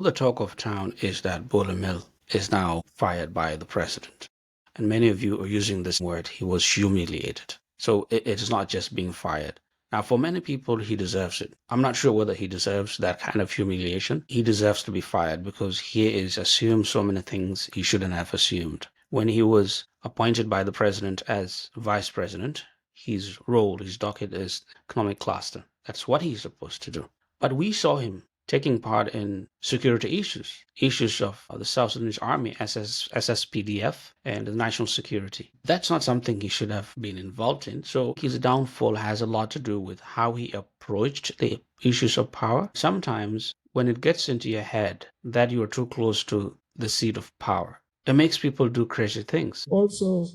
The talk of town is that Bolomel is now fired by the president. And many of you are using this word, he was humiliated. So it is not just being fired. Now, for many people, he deserves it. I'm not sure whether he deserves that kind of humiliation. He deserves to be fired because he has assumed so many things he shouldn't have assumed. When he was appointed by the president as vice president, his role, his docket is economic cluster. That's what he's supposed to do. But we saw him taking part in security issues of the South Sudanese Army, SSPDF, and the national security. That's not something he should have been involved in. So his downfall has a lot to do with how he approached the issues of power. Sometimes when it gets into your head that you are too close to the seat of power, it makes people do crazy things. Also,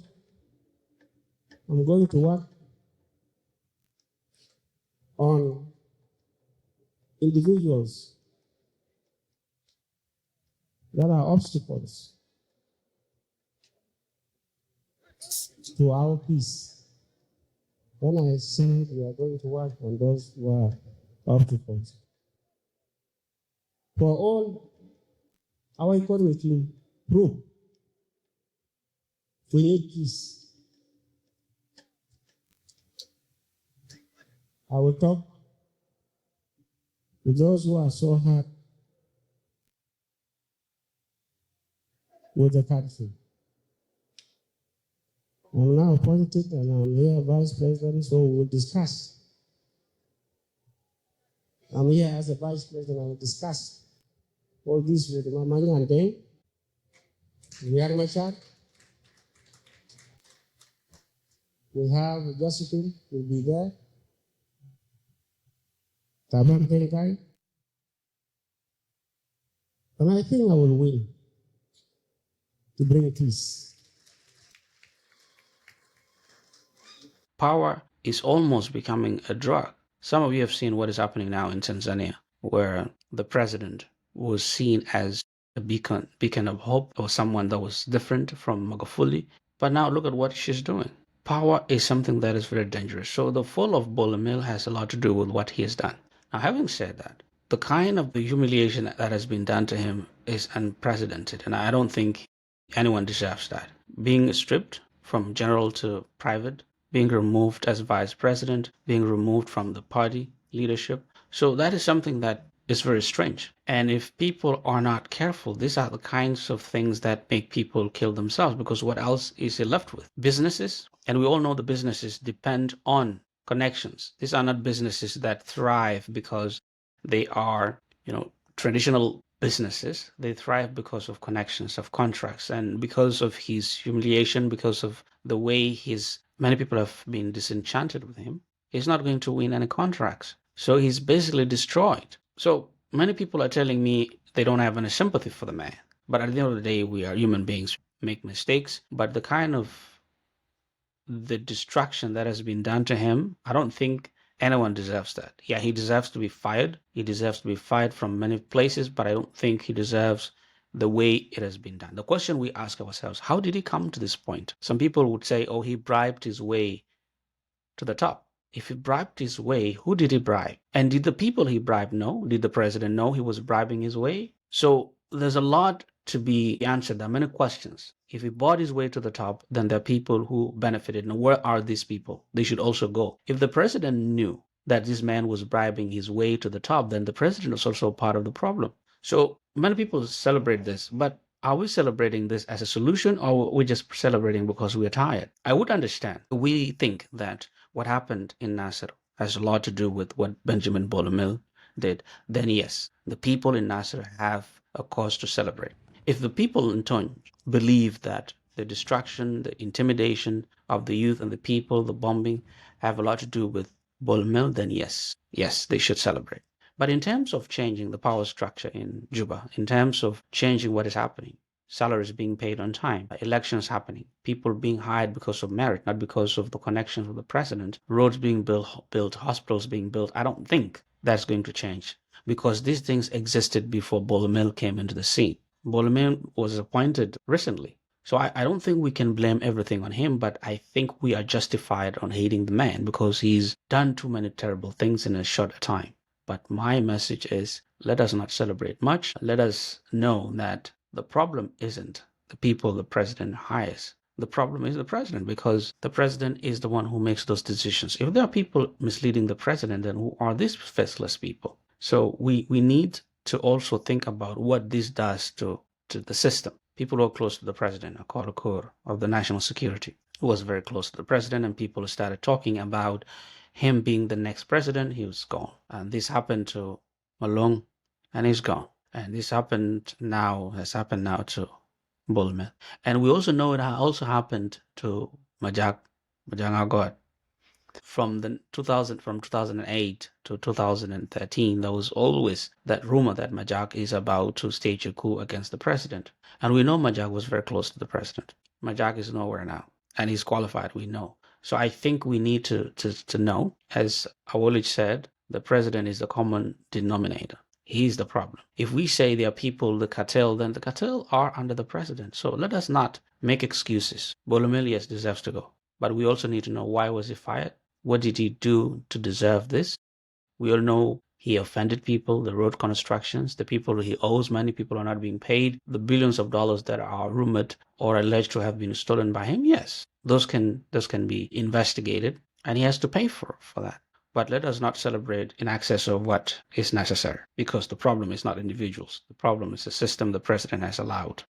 I'm going to work on individuals that are obstacles to our peace. When I said we are going to work on those who are obstacles, for all our economy to improve, we need peace. I will talk with those who are so hard with the country. I'm now appointed and I'm here vice president, so we will discuss. I'm here as a vice president, I will discuss all this with Mamani and Dane, Riyad Machar. We have Josephine will be there. Taban Tenkai. And I think I will win to bring peace. Power is almost becoming a drug. Some of you have seen what is happening now in Tanzania, where the president was seen as a beacon of hope, or someone that was different from Magufuli. But now look at what she's doing. Power is something that is very dangerous. So the fall of Bolomil has a lot to do with what he has done. Now, having said that, the kind of humiliation that has been done to him is unprecedented, and I don't think anyone deserves that. Being stripped from general to private, being removed as vice president, being removed from the party leadership. So that is something that is very strange. And if people are not careful, these are the kinds of things that make people kill themselves, because what else is he left with? Businesses, and we all know the businesses depend on connections. These are not businesses that thrive because they are, traditional businesses. They thrive because of connections, of contracts, and because of his humiliation, because of the way many people have been disenchanted with him. He's not going to win any contracts. So he's basically destroyed. So many people are telling me they don't have any sympathy for the man. But at the end of the day, we are human beings, make mistakes. But the destruction that has been done to him, I don't think anyone deserves that. Yeah, he deserves to be fired. He deserves to be fired from many places, but I don't think he deserves the way it has been done. The question we ask ourselves, how did he come to this point? Some people would say, oh, he bribed his way to the top. If he bribed his way, who did he bribe? And did the people he bribed know? Did the president know he was bribing his way? So there's a lot to be answered. There are many questions. If he bought his way to the top, then there are people who benefited. Now, where are these people? They should also go. If the president knew that this man was bribing his way to the top, then the president was also part of the problem. So many people celebrate this, but are we celebrating this as a solution, or are we just celebrating because we are tired? I would understand. We think that what happened in Nasser has a lot to do with what Benjamin Bolomil did. Then yes, the people in Nasser have a cause to celebrate. If the people in turn believe that the destruction, the intimidation of the youth and the people, the bombing, have a lot to do with Bolomil, then yes, they should celebrate. But in terms of changing the power structure in Juba, in terms of changing what is happening, salaries being paid on time, elections happening, people being hired because of merit, not because of the connections with the president, roads being built, hospitals being built, I don't think that's going to change, because these things existed before Bolomil came into the scene. Bolomil was appointed recently. So I don't think we can blame everything on him, but I think we are justified on hating the man because he's done too many terrible things in a short time. But my message is let us not celebrate much. Let us know that the problem isn't the people the president hires. The problem is the president, because the president is the one who makes those decisions. If there are people misleading the president, then who are these faceless people? So we need to also think about what this does to the system. People who are close to the president, Akol Kor of the national security, who was very close to the president, and people started talking about him being the next president. He was gone. And this happened to Malong, and he's gone. And this has happened now to Bulmer. And we also know it also happened to Majak Agot. From 2008 to 2013, there was always that rumor that Majak is about to stage a coup against the president. And we know Majak was very close to the president. Majak is nowhere now, and he's qualified, we know. So I think we need to know, as Awolich said, the president is the common denominator. He's the problem. If we say there are people, the cartel, then the cartel are under the president. So let us not make excuses. Bolomelius deserves to go. But we also need to know, why was he fired? What did he do to deserve this? We all know he offended people, the road constructions, the people he owes money, people are not being paid, the billions of dollars that are rumored or alleged to have been stolen by him. Yes, those can be investigated, and he has to pay for that. But let us not celebrate in excess of what is necessary, because the problem is not individuals. The problem is the system the president has allowed.